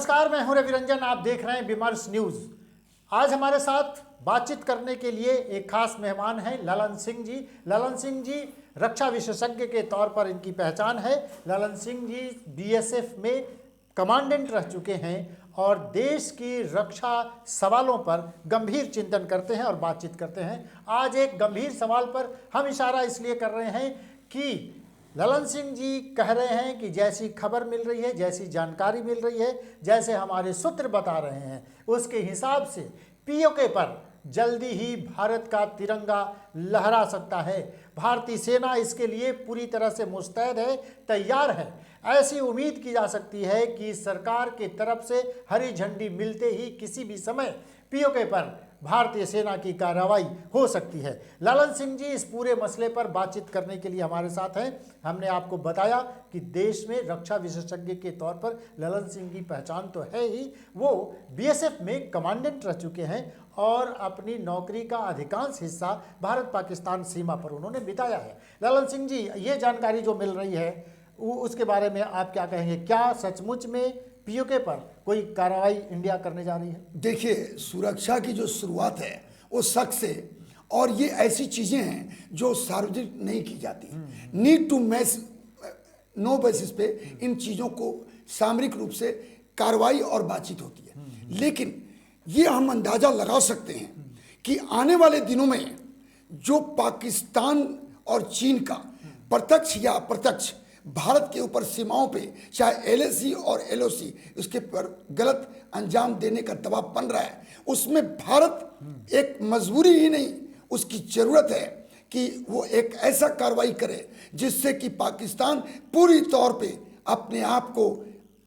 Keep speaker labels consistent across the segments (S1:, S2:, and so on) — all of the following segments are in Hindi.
S1: नमस्कार, मैं हूं रवि रंजन। आप देख रहे हैं विमर्श न्यूज। आज हमारे साथ बातचीत करने के लिए एक खास मेहमान हैं ललन सिंह जी। ललन सिंह जी रक्षा विशेषज्ञ के तौर पर इनकी पहचान है। ललन सिंह जी बीएसएफ में कमांडेंट रह चुके हैं और देश की रक्षा सवालों पर गंभीर चिंतन करते हैं और बातचीत करते हैं। आज एक गंभीर सवाल पर हम इशारा इसलिए कर रहे हैं कि ललन सिंह जी कह रहे हैं कि जैसी खबर मिल रही है, जैसी जानकारी मिल रही है, जैसे हमारे सूत्र बता रहे हैं, उसके हिसाब से पीओके पर जल्दी ही भारत का तिरंगा लहरा सकता है। भारतीय सेना इसके लिए पूरी तरह से मुस्तैद है, तैयार है। ऐसी उम्मीद की जा सकती है कि सरकार की तरफ से हरी झंडी मिलते ही किसी भी समय पीओके पर भारतीय सेना की कार्रवाई हो सकती है। ललन सिंह जी इस पूरे मसले पर बातचीत करने के लिए हमारे साथ हैं। हमने आपको बताया कि देश में रक्षा विशेषज्ञ के तौर पर ललन सिंह की पहचान तो है ही, वो बीएसएफ में कमांडेंट रह चुके हैं और अपनी नौकरी का अधिकांश हिस्सा भारत पाकिस्तान सीमा पर उन्होंने बिताया है। ललन सिंह जी, ये जानकारी जो मिल रही है उसके बारे में आप क्या कहेंगे? क्या सचमुच में पीओके पर कोई कार्रवाई इंडिया करने जा रही है?
S2: देखिए, सुरक्षा की जो शुरुआत है वो शक से, और ये ऐसी चीजें हैं जो सार्वजनिक नहीं की जाती। Need to mass no basis पे इन चीजों को सामरिक रूप से कार्रवाई और बातचीत होती है। लेकिन ये हम अंदाजा लगा सकते हैं कि आने वाले दिनों में जो पाकिस्तान और चीन का प्रत्यक्ष या अप्रत्यक्ष भारत के ऊपर सीमाओं पे, चाहे एलएसी और एलओसी, उसके पर गलत अंजाम देने का दबाव बन रहा है, उसमें भारत एक मजबूरी ही नहीं, उसकी जरूरत है कि वो एक ऐसा कार्रवाई करे जिससे कि पाकिस्तान पूरी तौर पे अपने आप को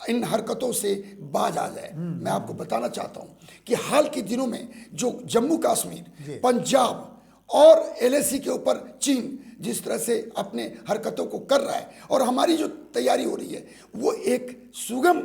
S2: इन हरकतों से बाज आ जाए। मैं आपको बताना चाहता हूं कि हाल के दिनों में जो जम्मू कश्मीर, पंजाब और एलएसी के ऊपर चीन जिस तरह से अपने हरकतों को कर रहा है, और हमारी जो तैयारी हो रही है, वो एक सुगम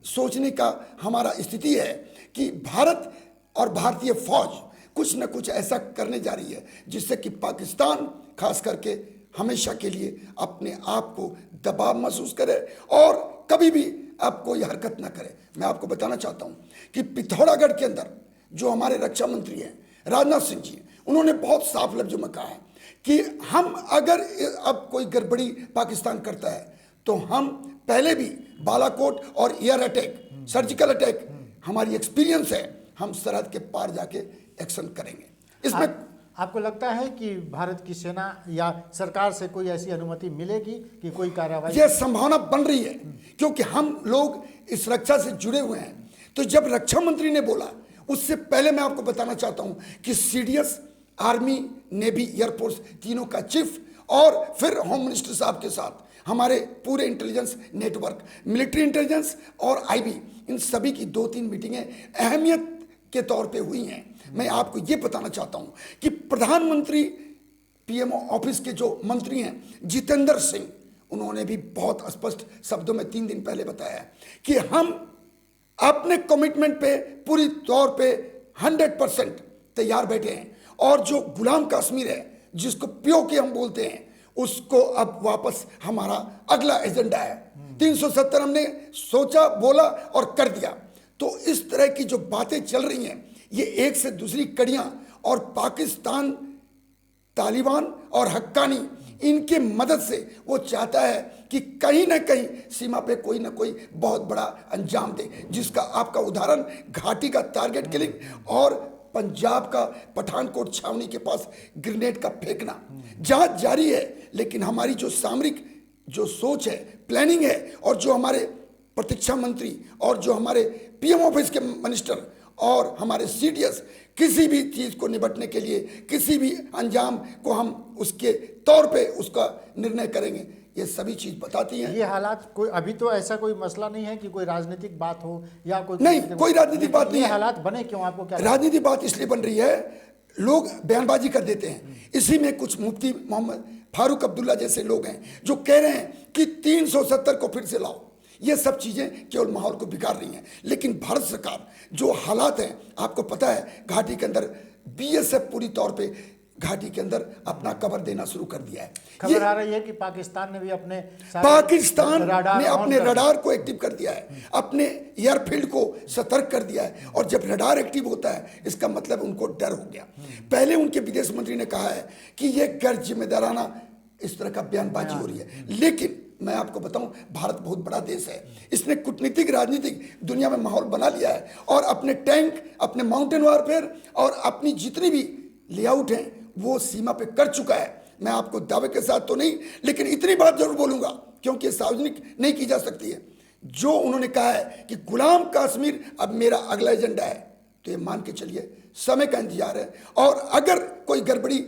S2: सोचने का हमारा स्थिति है कि भारत और भारतीय फौज कुछ न कुछ ऐसा करने जा रही है जिससे कि पाकिस्तान खास करके हमेशा के लिए अपने आप को दबाव महसूस करे और कभी भी अब कोई हरकत ना करे। मैं आपको बताना चाहता हूँ कि पिथौरागढ़ के अंदर जो हमारे रक्षा मंत्री हैं राजनाथ सिंह जी, उन्होंने बहुत साफ लफ्जों में कहा है कि हम अगर अब कोई गड़बड़ी पाकिस्तान करता है तो हम पहले भी बालाकोट और एयर अटैक, सर्जिकल अटैक, हमारी एक्सपीरियंस है, हम सरहद के पार जाके एक्शन करेंगे। इसमें
S1: आपको लगता है कि भारत की सेना या सरकार से कोई ऐसी अनुमति मिलेगी कि कोई कार्रवाई?
S2: यह संभावना बन रही है क्योंकि हम लोग इस रक्षा से जुड़े हुए हैं। तो जब रक्षा मंत्री ने बोला, उससे पहले मैं आपको बताना चाहता हूं कि सीडीएस, आर्मी, नेवी, एयरफोर्स तीनों का चीफ और फिर होम मिनिस्टर साहब के साथ हमारे पूरे इंटेलिजेंस नेटवर्क, मिलिट्री इंटेलिजेंस और आईबी, इन सभी की 2-3 मीटिंगें अहमियत के तौर पे हुई हैं। मैं आपको ये बताना चाहता हूं कि प्रधानमंत्री पीएमओ ऑफिस के जो मंत्री हैं जितेंद्र सिंह, उन्होंने भी बहुत स्पष्ट शब्दों में 3 दिन पहले बताया कि हम अपने कमिटमेंट पे पूरी तौर पे 100% तैयार बैठे हैं, और जो गुलाम कश्मीर है जिसको पीओके हम बोलते हैं, उसको अब वापस हमारा अगला एजेंडा है। 370 हमने सोचा, बोला और कर दिया। तो इस तरह की जो बातें चल रही हैं, ये एक से दूसरी कड़ियां, और पाकिस्तान, तालिबान और हक्कानी, इनके मदद से वो चाहता है कि कहीं ना कहीं सीमा पे कोई ना कोई बहुत बड़ा अंजाम दे, जिसका आपका उदाहरण घाटी का टारगेट किलिंग और पंजाब का पठानकोट छावनी के पास ग्रेनेड का फेंकना जांच जारी है। लेकिन हमारी जो सामरिक जो सोच है, प्लानिंग है, और जो हमारे प्रतीक्षा मंत्री और जो हमारे पीएम ऑफिस के मिनिस्टर और हमारे सीडीएस किसी भी चीज को निपटने के लिए, किसी भी अंजाम को हम उसके तौर पे उसका निर्णय करेंगे, ये सभी चीज बताती हैं।
S1: ये हालात कोई अभी तो ऐसा कोई मसला नहीं है कि कोई राजनीतिक बात हो या कोई
S2: नहीं, कोई राजनीतिक बात नहीं है।
S1: हालात बने क्यों? आपको क्या
S2: राजनीतिक बात इसलिए बन रही है, लोग बयानबाजी कर देते हैं। इसी में कुछ मुफ्ती मोहम्मद फारूक अब्दुल्ला जैसे लोग हैं जो कह रहे हैं कि 370 को फिर से लाओ। ये सब चीजें केवल माहौल को बिगाड़ रही हैं। लेकिन भारत सरकार जो हालात हैं, आपको पता है घाटी के अंदर बीएसएफ पूरी तौर पे घाटी के अंदर अपना कवर देना शुरू कर दिया है।
S1: खबर आ रही है कि पाकिस्तान ने भी अपने
S2: पाकिस्तान
S1: रडार
S2: ने
S1: ऑन
S2: अपने
S1: कर
S2: रडार को एक्टिव कर दिया है, अपने एयरफील्ड को सतर्क कर दिया है। और जब रडार एक्टिव होता है इसका मतलब उनको डर हो गया। पहले उनके विदेश मंत्री ने कहा है कि यह गैर जिम्मेदाराना इस तरह का बयानबाजी हो रही है, लेकिन मैं आपको बताऊं भारत बहुत बड़ा देश है, इसने कूटनीतिक राजनीतिक दुनिया में माहौल बना लिया है और अपने टैंक, अपने माउंटेन वारफेयर और अपनी जितनी भी लेआउट हैं वो सीमा पे कर चुका है। मैं आपको दावे के साथ तो नहीं, लेकिन इतनी बात जरूर बोलूंगा क्योंकि सार्वजनिक नहीं की जा सकती है। जो उन्होंने कहा है कि गुलाम कश्मीर अब मेरा अगला एजेंडा है, तो ये मान के चलिए समय का इंतजार है। और अगर कोई गड़बड़ी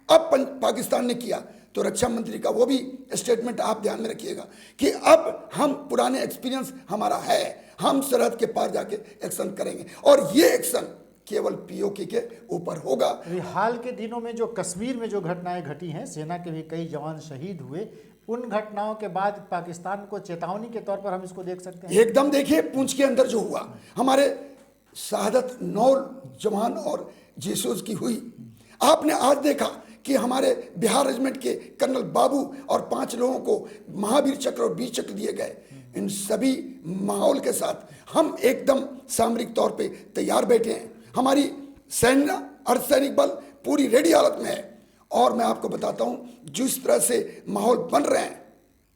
S2: अब पाकिस्तान ने किया तो रक्षा मंत्री का वो भी स्टेटमेंट आप ध्यान में रखिएगा कि अब हम पुराने एक्सपीरियंस हमारा है, हम सरहद के पार जाके एक्शन करेंगे और ये एक्शन केवल पीओके के ऊपर होगा।
S1: हाल के दिनों में जो कश्मीर में जो घटनाएं घटी हैं, सेना के भी कई जवान शहीद हुए, उन घटनाओं के बाद पाकिस्तान को चेतावनी के तौर पर हम इसको देख सकते हैं।
S2: एकदम देखिए, पुंछ के अंदर जो हुआ, हमारे शहादत 9 जवान और जेसूस की हुई। आपने आज देखा कि हमारे बिहार रेजिमेंट के कर्नल बाबू और 5 लोगों को महावीर चक्र और वीर चक्र दिए गए। इन सभी माहौल के साथ हम एकदम सामरिक तौर पे तैयार बैठे हैं। हमारी सैन्य अर्धसैनिक बल पूरी रेडी हालत में है। और मैं आपको बताता हूं जिस तरह से माहौल बन रहे हैं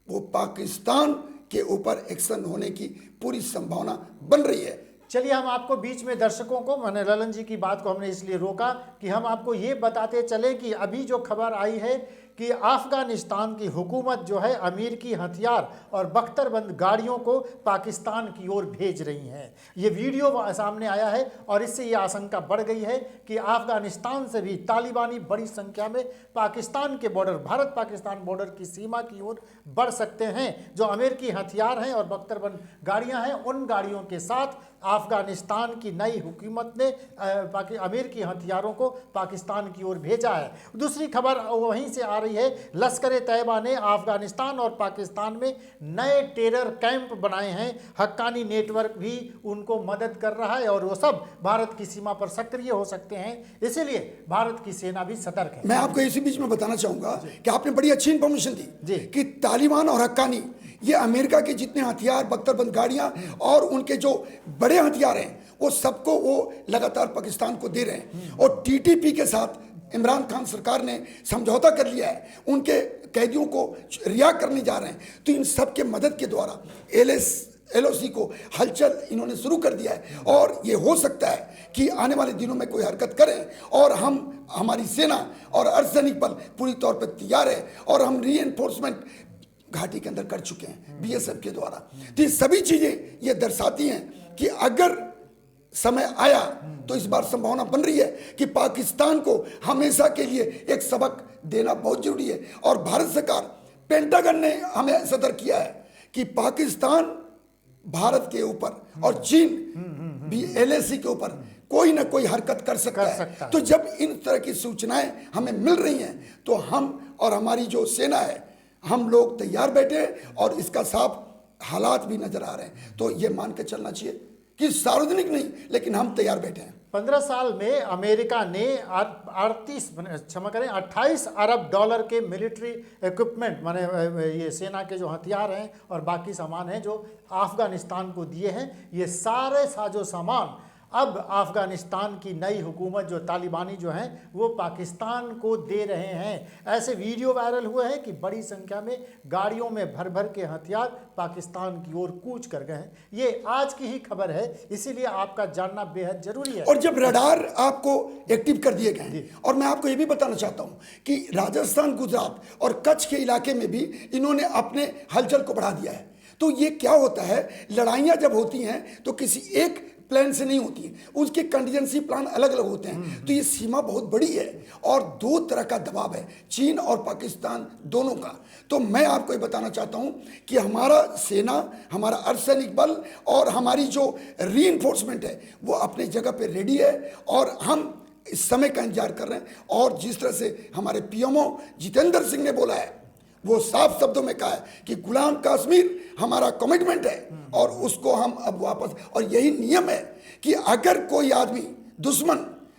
S2: वो पाकिस्तान के ऊपर एक्शन होने की पूरी संभावना बन रही है।
S1: चलिए, हम आपको बीच में दर्शकों को, मैंने ललन जी की बात को हमने इसलिए रोका कि हम आपको ये बताते चले कि अभी जो खबर आई है कि अफगानिस्तान की हुकूमत जो है अमेरिकी हथियार और बख्तरबंद गाड़ियों को पाकिस्तान की ओर भेज रही है। ये वीडियो सामने आया है और इससे ये आशंका बढ़ गई है कि अफगानिस्तान से भी तालिबानी बड़ी संख्या में पाकिस्तान के बॉर्डर, भारत पाकिस्तान बॉर्डर की सीमा की ओर बढ़ सकते हैं। जो अमेरिकी हथियार हैं और बख्तरबंद गाड़ियां हैं, उन गाड़ियों के साथ अफगानिस्तान की नई हुकूमत ने अमेरिकी हथियारों को पाकिस्तान की ओर भेजा है। दूसरी खबर वहीं से आ रही है, लश्कर तैयबा ने अफगानिस्तान और पाकिस्तान में नए टेरर कैंप बनाए हैं। हक्कानी नेटवर्क भी उनको मदद कर रहा है और वो सब भारत की सीमा पर सक्रिय हो सकते हैं, इसीलिए भारत की सेना भी सतर्क है।
S2: मैं आपको इसी बीच में बताना चाहूंगा कि आपने बड़ी अच्छी इंफॉर्मेशन दी कि तालिबान और हक्कानी, ये अमेरिका के जितने हथियार, बख्तरबंद गाड़ियां और उनके जो बड़े हथियार हैं वो सबको वो लगातार पाकिस्तान को दे रहे हैं। और टीटीपी के साथ इमरान खान सरकार ने समझौता कर लिया है, उनके कैदियों को रिहा करने जा रहे हैं। तो इन सब के मदद के द्वारा LOC को हलचल इन्होंने शुरू कर दिया है और ये हो सकता है कि आने वाले दिनों में कोई हरकत करें और हमारी सेना और अर्धसैनिक बल पूरी तौर पर तैयार है और हम रीएनफोर्समेंट घाटी के अंदर कर चुके हैं BSF के द्वारा। तो ये सभी चीजें ये दर्शाती हैं कि अगर समय आया तो इस बार संभावना बन रही है कि पाकिस्तान को हमेशा के लिए एक सबक देना बहुत जरूरी है। और भारत सरकार, पेंटागन ने हमें सतर्क किया है कि पाकिस्तान भारत के ऊपर और चीन भी LAC के ऊपर कोई ना कोई हरकत कर सकता है। तो जब इन तरह की सूचनाएं हमें मिल रही हैं तो हम और हमारी जो सेना है, हम लोग तैयार बैठे हैं और इसका साफ हालात भी नजर आ रहे हैं। तो ये मान के चलना चाहिए कि सार्वजनिक नहीं, लेकिन हम तैयार बैठे हैं।
S1: 15 साल में अमेरिका ने 28 अरब डॉलर के मिलिट्री इक्विपमेंट, माने ये सेना के जो हथियार हैं और बाकी सामान हैं जो अफगानिस्तान को दिए हैं, ये सारे साजो सामान अब अफगानिस्तान की नई हुकूमत जो तालिबानी जो हैं वो पाकिस्तान को दे रहे हैं। ऐसे वीडियो वायरल हुए हैं कि बड़ी संख्या में गाड़ियों में भर भर के हथियार पाकिस्तान की ओर कूच कर गए हैं। ये आज की ही खबर है, इसीलिए आपका जानना बेहद जरूरी है।
S2: और जब रडार आपको एक्टिव कर दिए गए, और मैं आपको ये भी बताना चाहता हूँ कि राजस्थान, गुजरात और कच्छ के इलाके में भी इन्होंने अपने हलचल को बढ़ा दिया है। तो ये क्या होता है, लड़ाइयाँ जब होती हैं तो किसी एक प्लान से नहीं होती है, उसके कंटीजेंसी प्लान अलग अलग होते हैं। तो ये सीमा बहुत बड़ी है और 2 तरह का दबाव है, चीन और पाकिस्तान दोनों का। तो मैं आपको ये बताना चाहता हूं कि हमारा सेना, हमारा अर्धसैनिक बल और हमारी जो रीइंफोर्समेंट है वो अपने जगह पे रेडी है और हम इस समय का इंतजार कर रहे हैं। और जिस तरह से हमारे PMO जितेंद्र सिंह ने बोला है, वो साफ शब्दों में कहा है कि गुलाम कश्मीर हमारा कमिटमेंट है और उसको हम अब वापस, और यही नियम है कि अगर कोई आदमी दुश्मन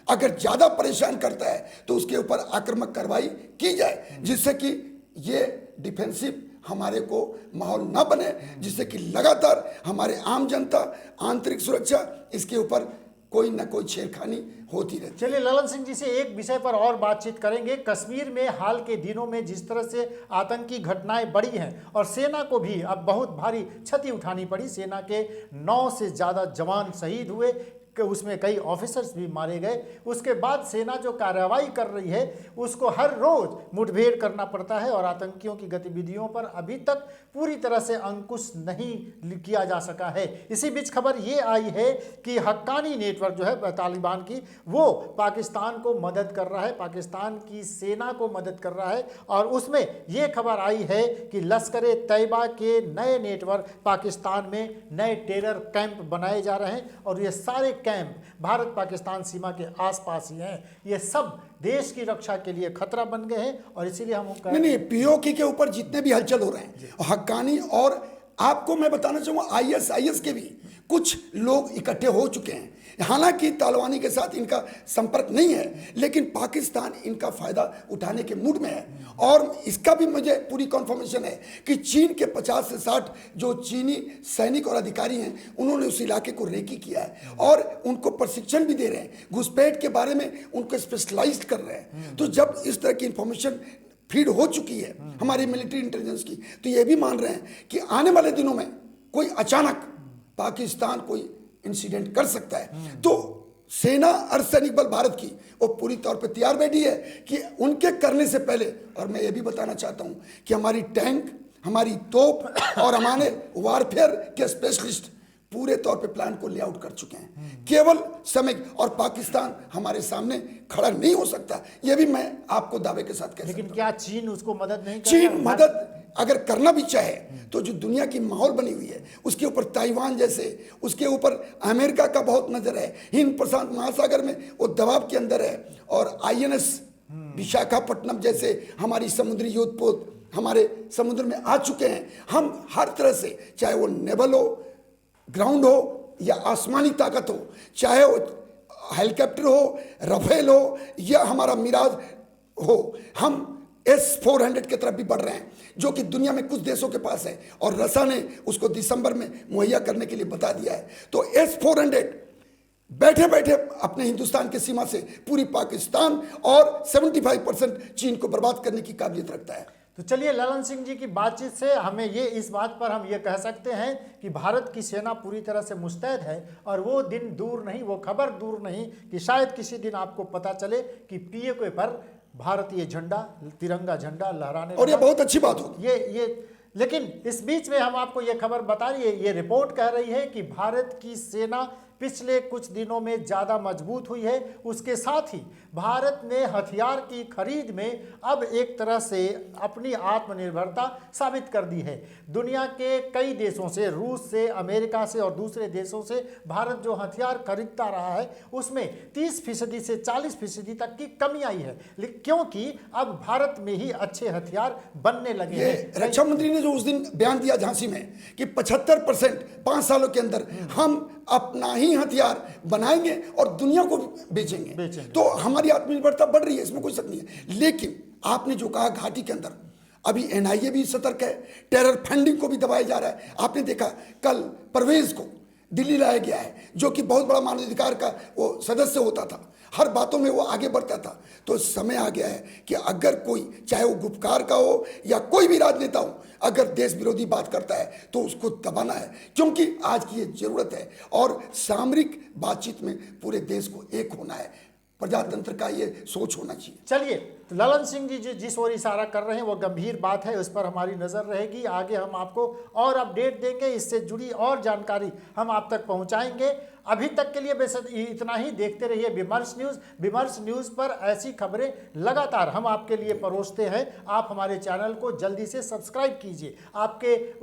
S2: अगर ज़्यादा परेशान करता है तो उसके ऊपर आक्रामक कार्रवाई की जाए, जिससे कि ये डिफेंसिव हमारे को माहौल ना बने, जिससे कि लगातार हमारे आम जनता, आंतरिक सुरक्षा, इसके ऊपर कोई ना कोई छेड़खानी होती रहती।
S1: चलिए ललन सिंह जी से एक विषय पर और बातचीत करेंगे। कश्मीर में हाल के दिनों में जिस तरह से आतंकी घटनाएं बढ़ी हैं और सेना को भी अब बहुत भारी क्षति उठानी पड़ी, सेना के 9 से ज़्यादा जवान शहीद हुए, उसमें कई ऑफिसर्स भी मारे गए। उसके बाद सेना जो कार्रवाई कर रही है उसको हर रोज मुठभेड़ करना पड़ता है और आतंकियों की गतिविधियों पर अभी तक पूरी तरह से अंकुश नहीं किया जा सका है। इसी बीच खबर ये आई है कि हक्कानी नेटवर्क जो है तालिबान की, वो पाकिस्तान को मदद कर रहा है, पाकिस्तान की सेना को मदद कर रहा है। और उसमें ये खबर आई है कि लश्कर तैयबा के नए नेटवर्क पाकिस्तान में नए टेरर कैंप बनाए जा रहे हैं और ये सारे कैंप भारत पाकिस्तान सीमा के आसपास ही हैं। ये सब देश की रक्षा के लिए खतरा बन गए हैं और इसीलिए हम
S2: नहीं, पीओके के ऊपर जितने भी हलचल हो रहे हैं, हक्कानी, और आपको मैं बताना चाहूँगा आईएस के भी कुछ लोग इकट्ठे हो चुके हैं। हालांकि तालिबानी के साथ इनका संपर्क नहीं है, लेकिन पाकिस्तान इनका फायदा उठाने के मूड में है। और इसका भी मुझे पूरी कॉन्फर्मेशन है कि चीन के 50 से 60 जो चीनी सैनिक और अधिकारी हैं, उन्होंने उस इलाके को रेकी किया है और उनको प्रशिक्षण भी दे रहे हैं, घुसपैठ के बारे में उनको स्पेशलाइज्ड कर रहे हैं। तो जब इस तरह की इंफॉर्मेशन फीड हो चुकी है हमारी मिलिट्री इंटेलिजेंस की, तो ये भी मान रहे हैं कि आने वाले दिनों में कोई अचानक पाकिस्तान कोई इंसिडेंट कर सकता है। तो सेना अर्धसैनिक बल भारत की वो पूरी तौर पे तैयार बैठी है कि उनके करने से पहले, और मैं ये भी बताना चाहता हूं कि हमारी टैंक, हमारी तोप और हमारे वारफेयर के स्पेशलिस्ट पूरे तौर पे प्लान को लेआउट कर चुके हैं। केवल समय, और पाकिस्तान हमारे सामने खड़ा नहीं हो सकता, ये भी मैं आपको दावे के साथ कह सकता हूं।
S1: लेकिन क्या चीन उसको मदद नहीं कर
S2: चीन मदद अगर करना भी चाहे तो जो दुनिया की माहौल बनी हुई है उसके ऊपर ताइवान जैसे, उसके ऊपर अमेरिका का बहुत नजर है, हिंद प्रशांत महासागर में वो दबाव के अंदर है, और आईएनएस विशाखापट्टनम जैसे हमारी समुद्री योद्धपोत हमारे समुद्र में आ चुके हैं। हम हर तरह से, चाहे वो नेवल हो, ग्राउंड हो या आसमानी ताकत हो, चाहे वो हेलीकॉप्टर हो, रफेल हो या हमारा मिराज हो, हम S-400 की तरफ भी बढ़ रहे हैं, जो कि दुनिया में कुछ देशों के पास है और रसा ने उसको दिसंबर में मुहैया करने के लिए बता दिया है। तो S-400 बैठे बैठे अपने हिंदुस्तान की सीमा से पूरी पाकिस्तान और 75% चीन को बर्बाद करने की काबिलियत रखता है।
S1: तो चलिए ललन सिंह जी की बातचीत से हमें ये इस बात पर हम ये कह सकते हैं कि भारत की सेना पूरी तरह से मुस्तैद है और वो दिन दूर नहीं, वो खबर दूर नहीं कि शायद किसी दिन आपको पता चले कि पीओके पर भारतीय झंडा, तिरंगा झंडा लहराने,
S2: और ये बहुत अच्छी बात होगी।
S1: ये लेकिन इस बीच में हम आपको ये खबर बता रही है, ये रिपोर्ट कह रही है कि भारत की सेना पिछले कुछ दिनों में ज़्यादा मजबूत हुई है। उसके साथ ही भारत ने हथियार की खरीद में अब एक तरह से अपनी आत्मनिर्भरता साबित कर दी है। दुनिया के कई देशों से, रूस से, अमेरिका से और दूसरे देशों से भारत जो हथियार खरीदता रहा है उसमें 30% से 40% तक की कमी आई है, क्योंकि अब भारत में ही अच्छे हथियार बनने लगे हैं।
S2: रक्षा मंत्री ने जो उस दिन बयान दिया झांसी में कि 75% 5 सालों के अंदर हम अपना ही हथियार बनाएंगे और दुनिया को बेचेंगे। तो हमारी आत्मनिर्भरता बढ़ रही है, इसमें कोई शक नहीं है। लेकिन आपने जो कहा घाटी के अंदर अभी एनआईए भी सतर्क है, टेरर फंडिंग को भी दबाया जा रहा है। आपने देखा कल परवेज को दिल्ली लाया गया है, जो कि बहुत बड़ा मानवाधिकार का वो सदस्य होता था, हर बातों में वो आगे बढ़ता था। तो समय आ गया है कि अगर कोई, चाहे वो गुपकार का हो या कोई भी राजनेता हो, अगर देश विरोधी बात करता है तो उसको दबाना है, क्योंकि आज की ये जरूरत है। और सामरिक बातचीत में पूरे देश को एक होना है, प्रजातंत्र का ये सोच होना चाहिए।
S1: चलिए, तो ललन सिंह जी जिस ओर इशारा कर रहे हैं वो गंभीर बात है, उस पर हमारी नज़र रहेगी। आगे हम आपको और अपडेट देंगे, इससे जुड़ी और जानकारी हम आप तक पहुंचाएंगे। अभी तक के लिए बस इतना ही। देखते रहिए विमर्श न्यूज़। विमर्श न्यूज़ पर ऐसी खबरें लगातार हम आपके लिए परोसते हैं। आप हमारे चैनल को जल्दी से सब्सक्राइब कीजिए। आपके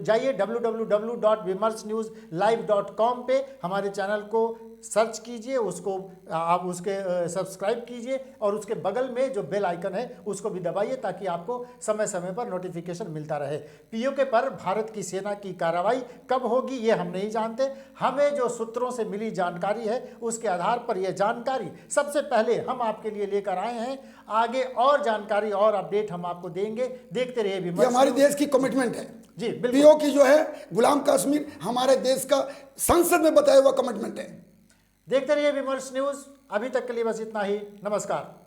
S1: जाइए www.vimarshnewslive.com पे हमारे चैनल को सर्च कीजिए, उसको आप उसके सब्सक्राइब कीजिए और उसके बगल में जो बेल आइकन है उसको भी दबाइए ताकि आपको समय समय पर नोटिफिकेशन मिलता रहे। पीओके पर भारत की सेना की कार्रवाई कब होगी ये हम नहीं जानते। हमें जो सूत्रों से मिली जानकारी है उसके आधार पर यह जानकारी सबसे पहले हम आपके लिए लेकर आए हैं। आगे और जानकारी और अपडेट हम आपको देंगे। देखते रहिए
S2: ये
S1: विमर्श
S2: हमारे
S1: न्यूज़।
S2: देश की कमिटमेंट है
S1: जी बिल्कुल।
S2: पीओ की जो है गुलाम कश्मीर हमारे देश का संसद में बताया हुआ कमिटमेंट है।
S1: देखते रहिए विमर्श न्यूज़। अभी तक के लिए बस इतना ही। नमस्कार।